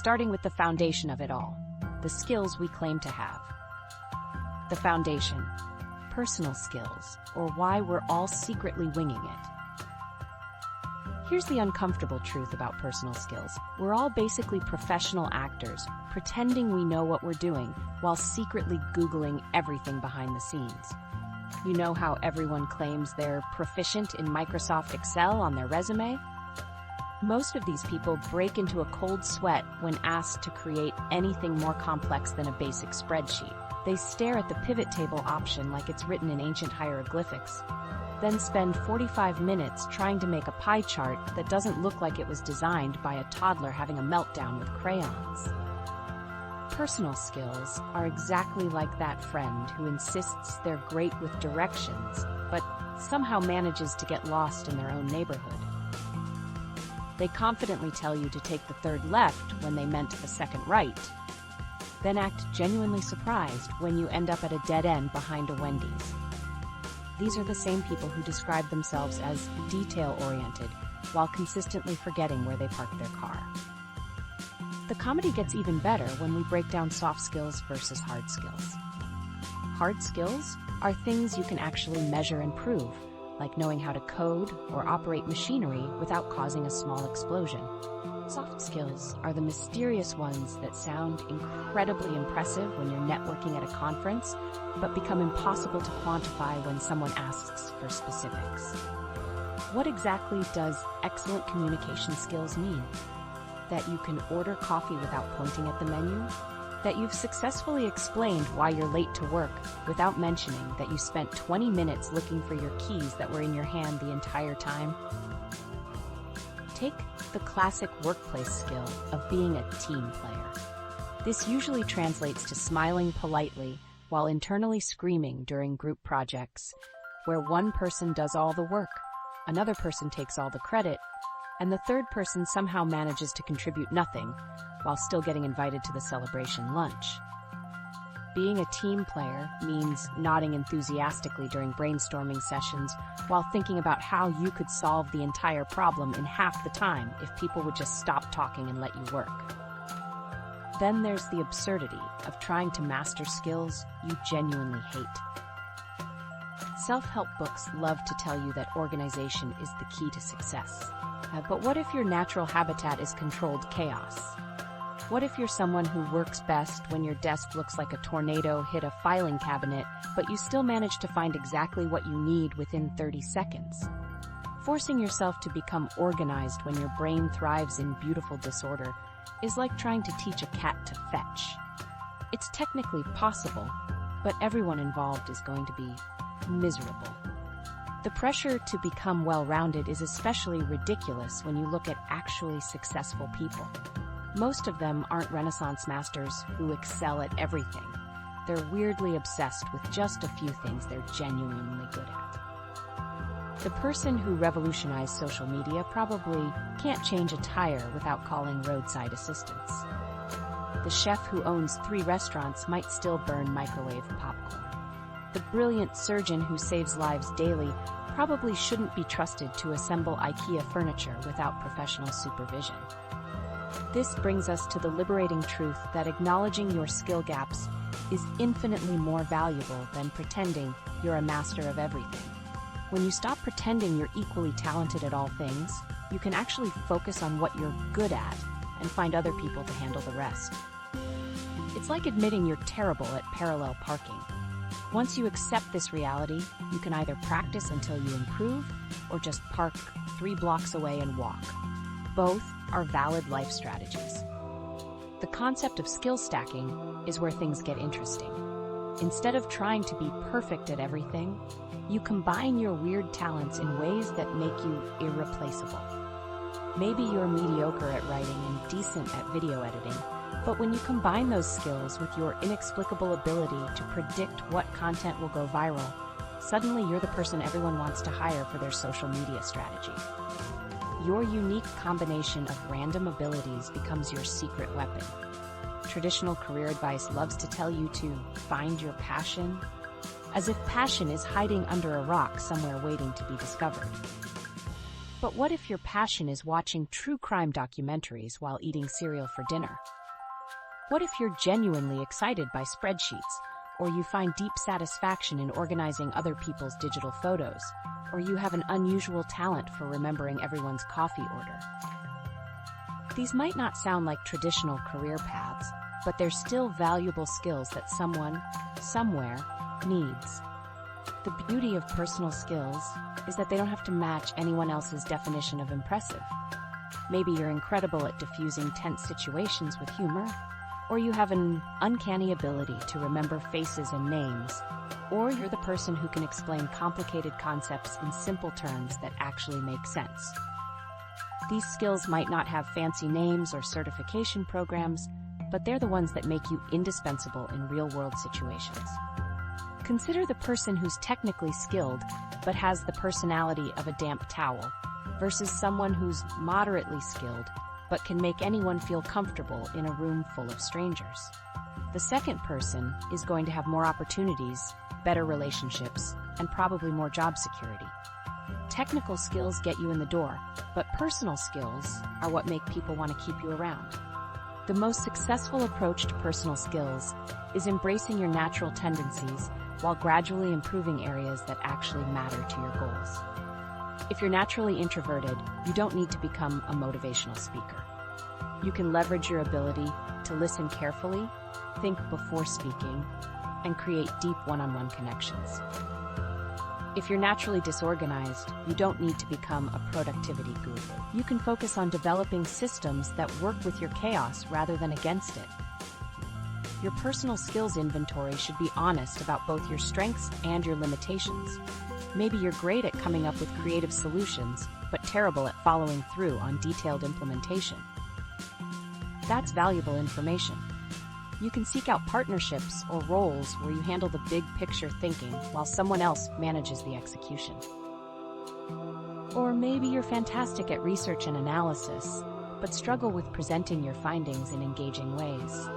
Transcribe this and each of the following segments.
starting with the foundation of it all, the skills we claim to have. The foundation, personal skills, or why we're all secretly winging it. Here's the uncomfortable truth about personal skills. We're all basically professional actors, pretending we know what we're doing while secretly Googling everything behind the scenes. You know how everyone claims they're proficient in Microsoft Excel on their resume? Most of these people break into a cold sweat when asked to create anything more complex than a basic spreadsheet. They stare at the pivot table option like it's written in ancient hieroglyphics, then spend 45 minutes trying to make a pie chart that doesn't look like it was designed by a toddler having a meltdown with crayons. Personal skills are exactly like that friend who insists they're great with directions, but somehow manages to get lost in their own neighborhood. They confidently tell you to take the third left when they meant the second right, then act genuinely surprised when you end up at a dead end behind a Wendy's. These are the same people who describe themselves as detail-oriented while consistently forgetting where they park their car. The comedy gets even better when we break down soft skills versus hard skills. Hard skills are things you can actually measure and prove, like knowing how to code or operate machinery without causing a small explosion. Soft skills are the mysterious ones that sound incredibly impressive when you're networking at a conference, but become impossible to quantify when someone asks for specifics. What exactly does excellent communication skills mean? That you can order coffee without pointing at the menu? That you've successfully explained why you're late to work without mentioning that you spent 20 minutes looking for your keys that were in your hand the entire time? Take the classic workplace skill of being a team player. This usually translates to smiling politely while internally screaming during group projects, where one person does all the work, another person takes all the credit, and the third person somehow manages to contribute nothing while still getting invited to the celebration lunch. Being a team player means nodding enthusiastically during brainstorming sessions while thinking about how you could solve the entire problem in half the time if people would just stop talking and let you work. Then there's the absurdity of trying to master skills you genuinely hate. Self-help books love to tell you that organization is the key to success. But what if your natural habitat is controlled chaos? What if you're someone who works best when your desk looks like a tornado hit a filing cabinet, but you still manage to find exactly what you need within 30 seconds? Forcing yourself to become organized when your brain thrives in beautiful disorder is like trying to teach a cat to fetch. It's technically possible, but everyone involved is going to be miserable. The pressure to become well-rounded is especially ridiculous when you look at actually successful people. Most of them aren't Renaissance masters who excel at everything. They're weirdly obsessed with just a few things they're genuinely good at. The person who revolutionized social media probably can't change a tire without calling roadside assistance. The chef who owns 3 restaurants might still burn microwave popcorn. The brilliant surgeon who saves lives daily probably shouldn't be trusted to assemble IKEA furniture without professional supervision. This brings us to the liberating truth that acknowledging your skill gaps is infinitely more valuable than pretending you're a master of everything. When you stop pretending you're equally talented at all things, you can actually focus on what you're good at and find other people to handle the rest. It's like admitting you're terrible at parallel parking. Once you accept this reality, you can either practice until you improve or just park 3 blocks away and walk. Both are valid life strategies. The concept of skill stacking is where things get interesting. Instead of trying to be perfect at everything, you combine your weird talents in ways that make you irreplaceable. Maybe you're mediocre at writing and decent at video editing, but when you combine those skills with your inexplicable ability to predict what content will go viral, suddenly you're the person everyone wants to hire for their social media strategy. Your unique combination of random abilities becomes your secret weapon. Traditional career advice loves to tell you to find your passion, as if passion is hiding under a rock somewhere waiting to be discovered. But what if your passion is watching true crime documentaries while eating cereal for dinner? What if you're genuinely excited by spreadsheets, or you find deep satisfaction in organizing other people's digital photos, or you have an unusual talent for remembering everyone's coffee order? These might not sound like traditional career paths, but they're still valuable skills that someone, somewhere, needs. The beauty of personal skills is that they don't have to match anyone else's definition of impressive. Maybe you're incredible at diffusing tense situations with humor, or you have an uncanny ability to remember faces and names, or you're the person who can explain complicated concepts in simple terms that actually make sense. These skills might not have fancy names or certification programs, but they're the ones that make you indispensable in real-world situations. Consider the person who's technically skilled but has the personality of a damp towel, versus someone who's moderately skilled but can make anyone feel comfortable in a room full of strangers. The second person is going to have more opportunities, better relationships, and probably more job security. Technical skills get you in the door, but personal skills are what make people want to keep you around. The most successful approach to personal skills is embracing your natural tendencies while gradually improving areas that actually matter to your goals. If you're naturally introverted, you don't need to become a motivational speaker. You can leverage your ability to listen carefully, think before speaking, and create deep one-on-one connections. If you're naturally disorganized, you don't need to become a productivity guru. You can focus on developing systems that work with your chaos rather than against it. Your personal skills inventory should be honest about both your strengths and your limitations. Maybe you're great at coming up with creative solutions, but terrible at following through on detailed implementation. That's valuable information. You can seek out partnerships or roles where you handle the big picture thinking while someone else manages the execution. Or maybe you're fantastic at research and analysis, but struggle with presenting your findings in engaging ways.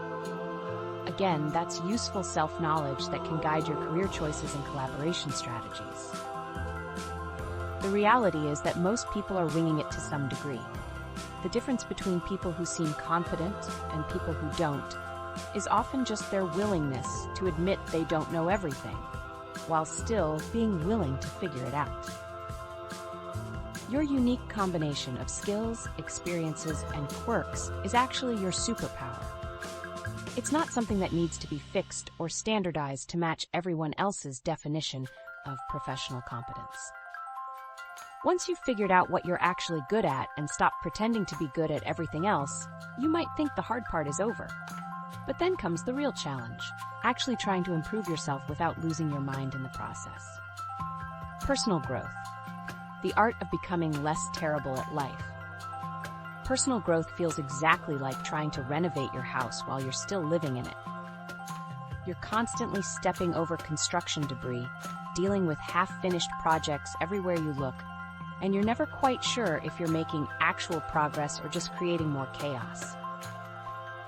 Again, that's useful self-knowledge that can guide your career choices and collaboration strategies. The reality is that most people are winging it to some degree. The difference between people who seem confident and people who don't is often just their willingness to admit they don't know everything, while still being willing to figure it out. Your unique combination of skills, experiences, and quirks is actually your superpower. It's not something that needs to be fixed or standardized to match everyone else's definition of professional competence. Once you've figured out what you're actually good at and stop pretending to be good at everything else, you might think the hard part is over. But then comes the real challenge, actually trying to improve yourself without losing your mind in the process. Personal growth. The art of becoming less terrible at life. Personal growth feels exactly like trying to renovate your house while you're still living in it. You're constantly stepping over construction debris, dealing with half-finished projects everywhere you look, and you're never quite sure if you're making actual progress or just creating more chaos.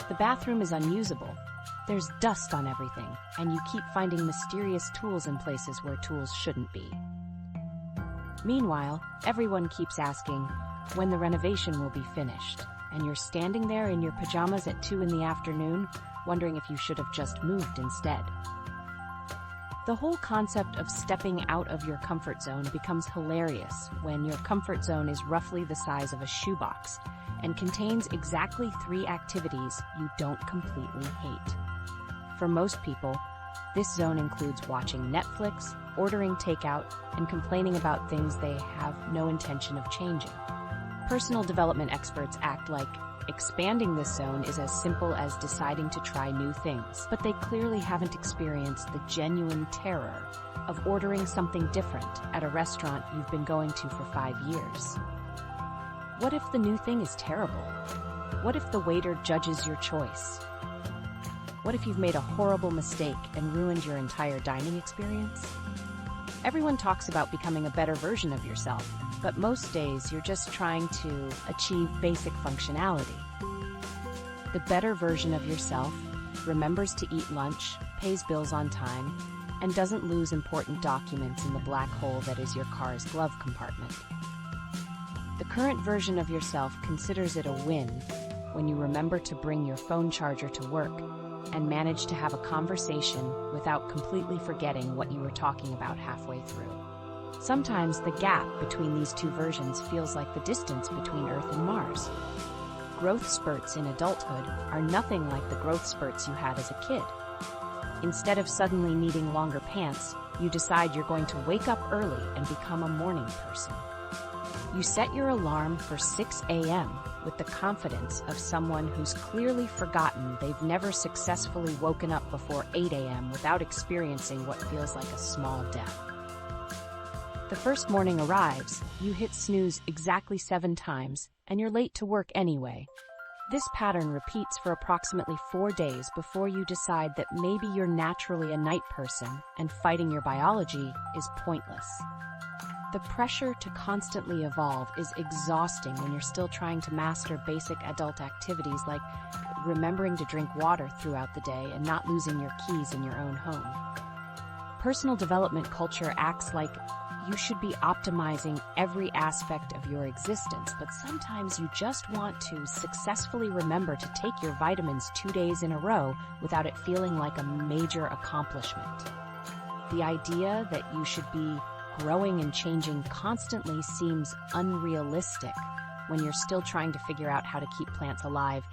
The bathroom is unusable. There's dust on everything, and you keep finding mysterious tools in places where tools shouldn't be. Meanwhile, everyone keeps asking when the renovation will be finished, and you're standing there in your pajamas at 2 in the afternoon, wondering if you should have just moved instead. The whole concept of stepping out of your comfort zone becomes hilarious when your comfort zone is roughly the size of a shoebox and contains exactly 3 activities you don't completely hate. For most people, this zone includes watching Netflix, ordering takeout, and complaining about things they have no intention of changing. Personal development experts act like expanding this zone is as simple as deciding to try new things, but they clearly haven't experienced the genuine terror of ordering something different at a restaurant you've been going to for 5 years. What if the new thing is terrible? What if the waiter judges your choice? What if you've made a horrible mistake and ruined your entire dining experience? Everyone talks about becoming a better version of yourself, but most days you're just trying to achieve basic functionality. The better version of yourself remembers to eat lunch, pays bills on time, and doesn't lose important documents in the black hole that is your car's glove compartment. The current version of yourself considers it a win when you remember to bring your phone charger to work and manage to have a conversation without completely forgetting what you were talking about halfway through. Sometimes the gap between these two versions feels like the distance between Earth and Mars. Growth spurts in adulthood are nothing like the growth spurts you had as a kid. Instead of suddenly needing longer pants, you decide you're going to wake up early and become a morning person. You set your alarm for 6 a.m. with the confidence of someone who's clearly forgotten they've never successfully woken up before 8 a.m. without experiencing what feels like a small death. The first morning arrives, you hit snooze exactly 7 times, and you're late to work anyway. This pattern repeats for approximately 4 days before you decide that maybe you're naturally a night person and fighting your biology is pointless. The pressure to constantly evolve is exhausting when you're still trying to master basic adult activities like remembering to drink water throughout the day and not losing your keys in your own home. Personal development culture acts like you should be optimizing every aspect of your existence, but sometimes you just want to successfully remember to take your vitamins 2 days in a row without it feeling like a major accomplishment. The idea that you should be growing and changing constantly seems unrealistic when you're still trying to figure out how to keep plants alive.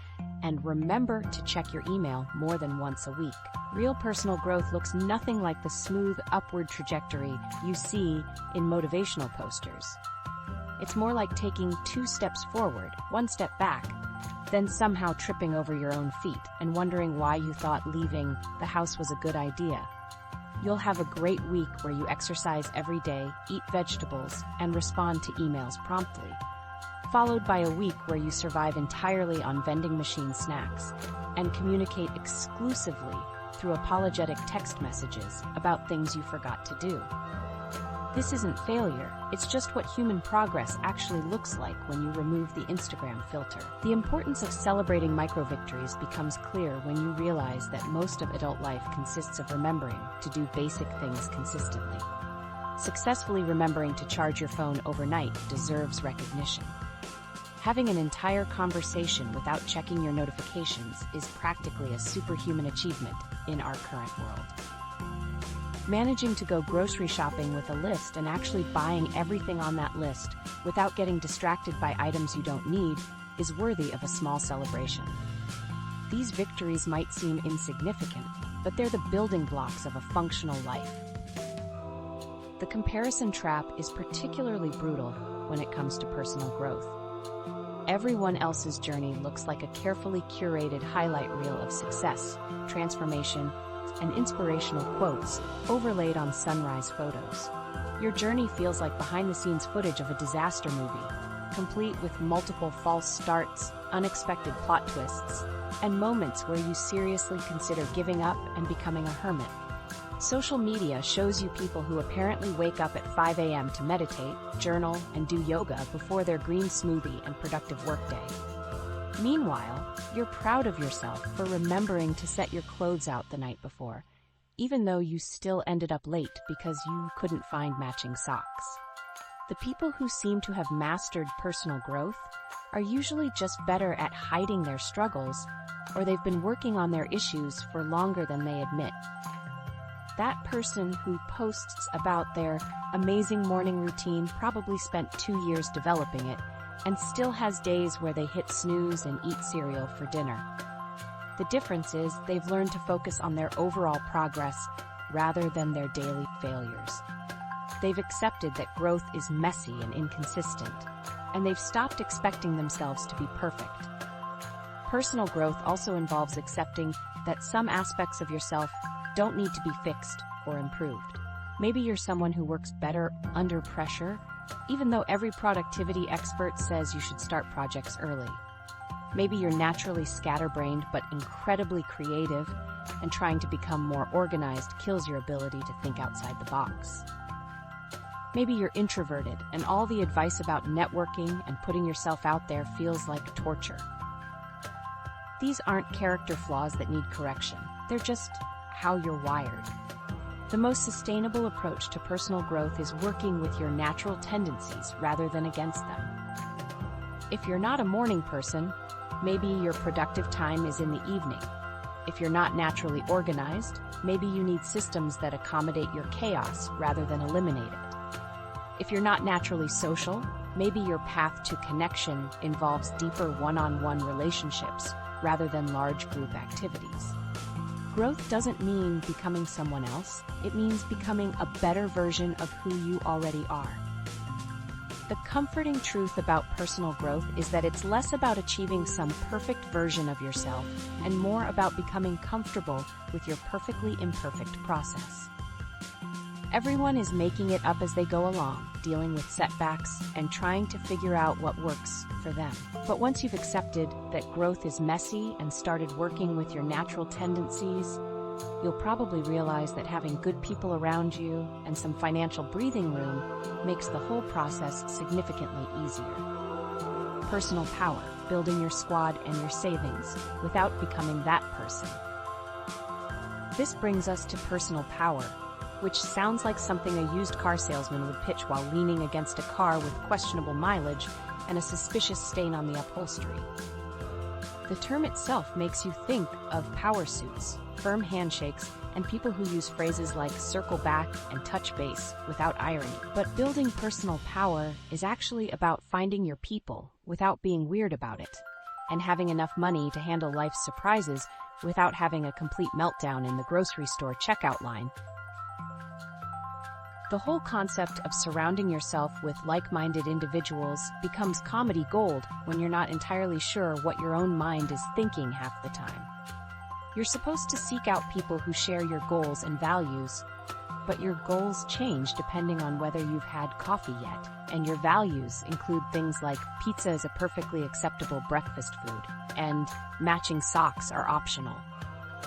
And remember to check your email more than once a week. Real personal growth looks nothing like the smooth upward trajectory you see in motivational posters. It's more like taking 2 steps forward, 1 step back, then somehow tripping over your own feet and wondering why you thought leaving the house was a good idea. You'll have a great week where you exercise every day, eat vegetables, and respond to emails promptly, followed by a week where you survive entirely on vending machine snacks and communicate exclusively through apologetic text messages about things you forgot to do. This isn't failure, it's just what human progress actually looks like when you remove the Instagram filter. The importance of celebrating micro-victories becomes clear when you realize that most of adult life consists of remembering to do basic things consistently. Successfully remembering to charge your phone overnight deserves recognition. Having an entire conversation without checking your notifications is practically a superhuman achievement in our current world. Managing to go grocery shopping with a list and actually buying everything on that list without getting distracted by items you don't need is worthy of a small celebration. These victories might seem insignificant, but they're the building blocks of a functional life. The comparison trap is particularly brutal when it comes to personal growth. Everyone else's journey looks like a carefully curated highlight reel of success, transformation, and inspirational quotes overlaid on sunrise photos. Your journey feels like behind-the-scenes footage of a disaster movie, complete with multiple false starts, unexpected plot twists, and moments where you seriously consider giving up and becoming a hermit. Social media shows you people who apparently wake up at 5 a.m. to meditate, journal, and do yoga before their green smoothie and productive workday. Meanwhile, you're proud of yourself for remembering to set your clothes out the night before, even though you still ended up late because you couldn't find matching socks. The people who seem to have mastered personal growth are usually just better at hiding their struggles, or they've been working on their issues for longer than they admit. That person who posts about their amazing morning routine probably spent 2 years developing it and still has days where they hit snooze and eat cereal for dinner. The difference is they've learned to focus on their overall progress rather than their daily failures. They've accepted that growth is messy and inconsistent, and they've stopped expecting themselves to be perfect. Personal growth also involves accepting that some aspects of yourself don't need to be fixed or improved. Maybe you're someone who works better under pressure, even though every productivity expert says you should start projects early. Maybe you're naturally scatterbrained but incredibly creative, and trying to become more organized kills your ability to think outside the box. Maybe you're introverted, and all the advice about networking and putting yourself out there feels like torture. These aren't character flaws that need correction. They're just how you're wired. The most sustainable approach to personal growth is working with your natural tendencies rather than against them. If you're not a morning person, maybe your productive time is in the evening. If you're not naturally organized, maybe you need systems that accommodate your chaos rather than eliminate it. If you're not naturally social, maybe your path to connection involves deeper one-on-one relationships rather than large group activities. Growth doesn't mean becoming someone else, it means becoming a better version of who you already are. The comforting truth about personal growth is that it's less about achieving some perfect version of yourself and more about becoming comfortable with your perfectly imperfect process. Everyone is making it up as they go along, dealing with setbacks and trying to figure out what works for them. But once you've accepted that growth is messy and started working with your natural tendencies, you'll probably realize that having good people around you and some financial breathing room makes the whole process significantly easier. Personal power, building your squad and your savings without becoming that person. This brings us to personal power, which sounds like something a used car salesman would pitch while leaning against a car with questionable mileage and a suspicious stain on the upholstery. The term itself makes you think of power suits, firm handshakes, and people who use phrases like circle back and touch base without irony. But building personal power is actually about finding your people without being weird about it, and having enough money to handle life's surprises without having a complete meltdown in the grocery store checkout line. The whole concept of surrounding yourself with like-minded individuals becomes comedy gold when you're not entirely sure what your own mind is thinking half the time. You're supposed to seek out people who share your goals and values, but your goals change depending on whether you've had coffee yet, and your values include things like pizza is a perfectly acceptable breakfast food, and matching socks are optional.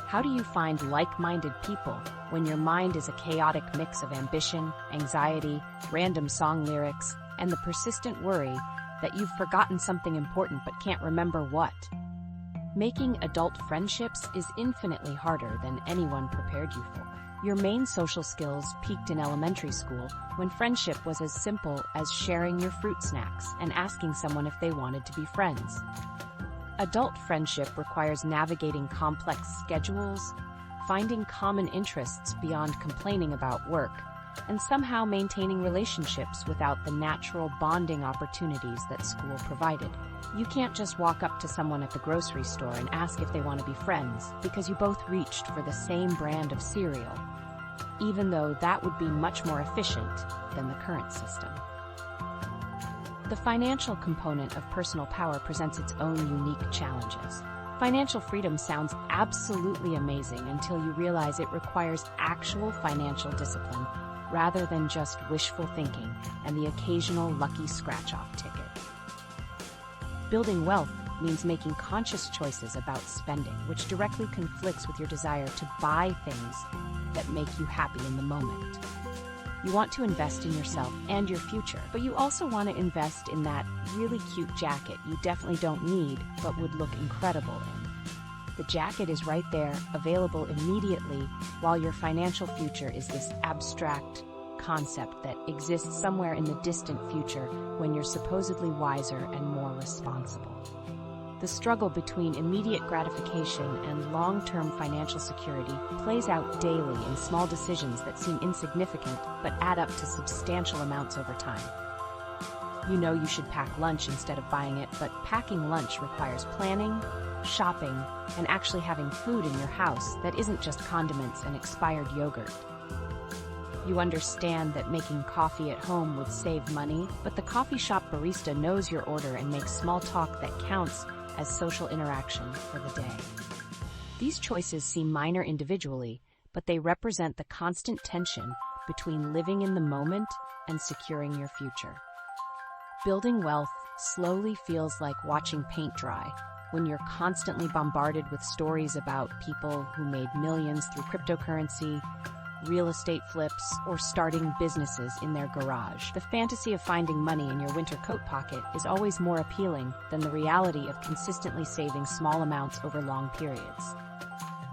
How do you find like-minded people when your mind is a chaotic mix of ambition, anxiety, random song lyrics, and the persistent worry that you've forgotten something important but can't remember what? Making adult friendships is infinitely harder than anyone prepared you for. Your main social skills peaked in elementary school when friendship was as simple as sharing your fruit snacks and asking someone if they wanted to be friends. Adult friendship requires navigating complex schedules, finding common interests beyond complaining about work, and somehow maintaining relationships without the natural bonding opportunities that school provided. You can't just walk up to someone at the grocery store and ask if they want to be friends because you both reached for the same brand of cereal, even though that would be much more efficient than the current system. The financial component of personal power presents its own unique challenges. Financial freedom sounds absolutely amazing until you realize it requires actual financial discipline rather than just wishful thinking and the occasional lucky scratch-off ticket. Building wealth means making conscious choices about spending, which directly conflicts with your desire to buy things that make you happy in the moment. You want to invest in yourself and your future, but you also want to invest in that really cute jacket you definitely don't need but would look incredible in. The jacket is right there, available immediately, while your financial future is this abstract concept that exists somewhere in the distant future when you're supposedly wiser and more responsible. The struggle between immediate gratification and long-term financial security plays out daily in small decisions that seem insignificant but add up to substantial amounts over time. You know you should pack lunch instead of buying it, but packing lunch requires planning, shopping, and actually having food in your house that isn't just condiments and expired yogurt. You understand that making coffee at home would save money, but the coffee shop barista knows your order and makes small talk that counts as social interaction for the day. These choices seem minor individually, but they represent the constant tension between living in the moment and securing your future. Building wealth slowly feels like watching paint dry when you're constantly bombarded with stories about people who made millions through cryptocurrency, real estate flips, or starting businesses in their garage. The fantasy of finding money in your winter coat pocket is always more appealing than the reality of consistently saving small amounts over long periods.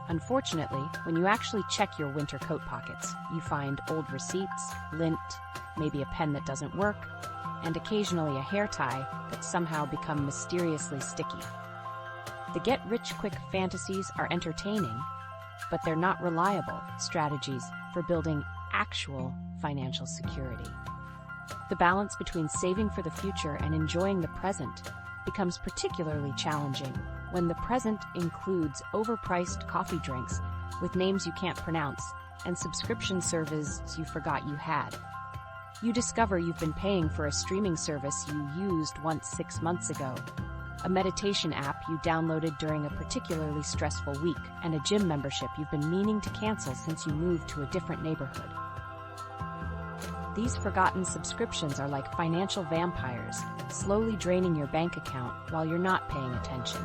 Unfortunately, when you actually check your winter coat pockets, you find old receipts, lint, maybe a pen that doesn't work, and occasionally a hair tie that somehow become mysteriously sticky. The get-rich-quick fantasies are entertaining, but they're not reliable strategies for building actual financial security. The balance between saving for the future and enjoying the present becomes particularly challenging when the present includes overpriced coffee drinks with names you can't pronounce and subscription services you forgot you had. You discover you've been paying for a streaming service you used once 6 months ago, a meditation app you downloaded during a particularly stressful week, and a gym membership you've been meaning to cancel since you moved to a different neighborhood. These forgotten subscriptions are like financial vampires, slowly draining your bank account while you're not paying attention.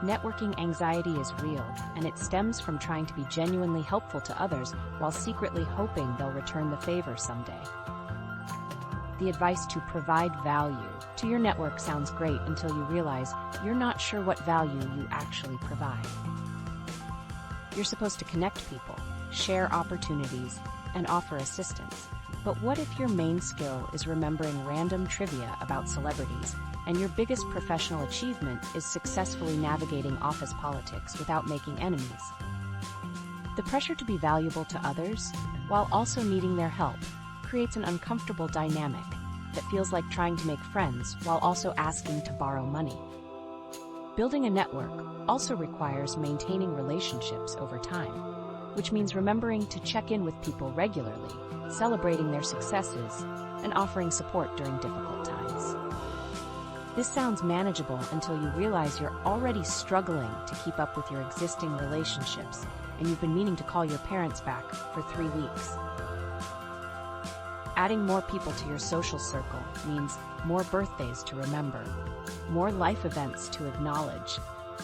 Networking anxiety is real, and it stems from trying to be genuinely helpful to others while secretly hoping they'll return the favor someday. The advice to provide value to your network sounds great until you realize you're not sure what value you actually provide. You're supposed to connect people, share opportunities, and offer assistance. But what if your main skill is remembering random trivia about celebrities, and your biggest professional achievement is successfully navigating office politics without making enemies? The pressure to be valuable to others, while also needing their help, creates an uncomfortable dynamic that feels like trying to make friends while also asking to borrow money. Building a network also requires maintaining relationships over time, which means remembering to check in with people regularly, celebrating their successes, and offering support during difficult times. This sounds manageable until you realize you're already struggling to keep up with your existing relationships, and you've been meaning to call your parents back for 3 weeks. Adding more people to your social circle means more birthdays to remember, more life events to acknowledge,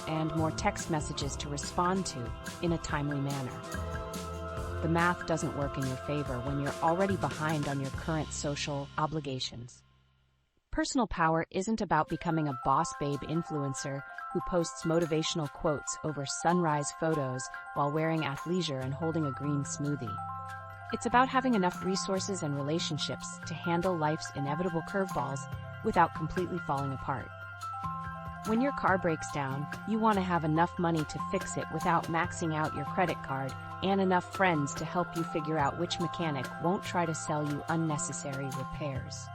and more text messages to respond to in a timely manner. The math doesn't work in your favor when you're already behind on your current social obligations. Personal power isn't about becoming a boss babe influencer who posts motivational quotes over sunrise photos while wearing athleisure and holding a green smoothie. It's about having enough resources and relationships to handle life's inevitable curveballs without completely falling apart. When your car breaks down, you want to have enough money to fix it without maxing out your credit card, and enough friends to help you figure out which mechanic won't try to sell you unnecessary repairs.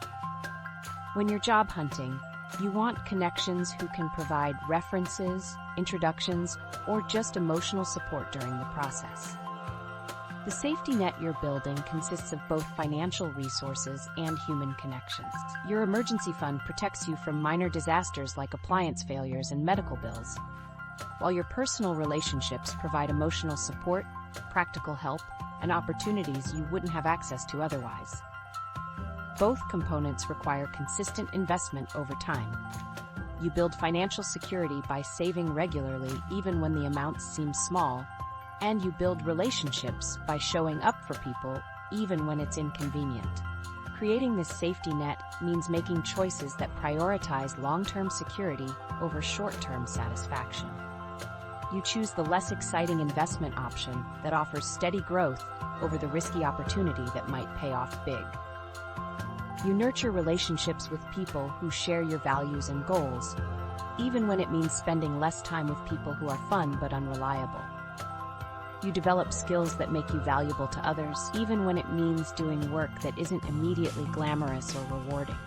When you're job hunting, you want connections who can provide references, introductions, or just emotional support during the process. The safety net you're building consists of both financial resources and human connections. Your emergency fund protects you from minor disasters like appliance failures and medical bills, while your personal relationships provide emotional support, practical help, and opportunities you wouldn't have access to otherwise. Both components require consistent investment over time. You build financial security by saving regularly even when the amounts seem small, and you build relationships by showing up for people even when it's inconvenient. Creating this safety net means making choices that prioritize long-term security over short-term satisfaction. You choose the less exciting investment option that offers steady growth over the risky opportunity that might pay off big. You nurture relationships with people who share your values and goals, even when it means spending less time with people who are fun but unreliable. You develop skills that make you valuable to others, even when it means doing work that isn't immediately glamorous or rewarding.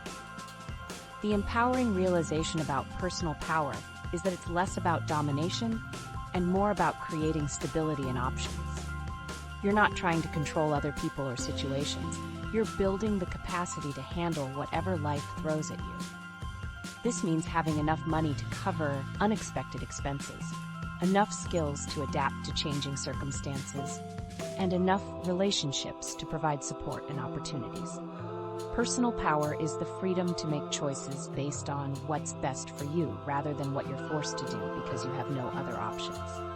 The empowering realization about personal power is that it's less about domination and more about creating stability and options. You're not trying to control other people or situations. You're building the capacity to handle whatever life throws at you. This means having enough money to cover unexpected expenses, enough skills to adapt to changing circumstances, and enough relationships to provide support and opportunities. Personal power is the freedom to make choices based on what's best for you rather than what you're forced to do because you have no other options.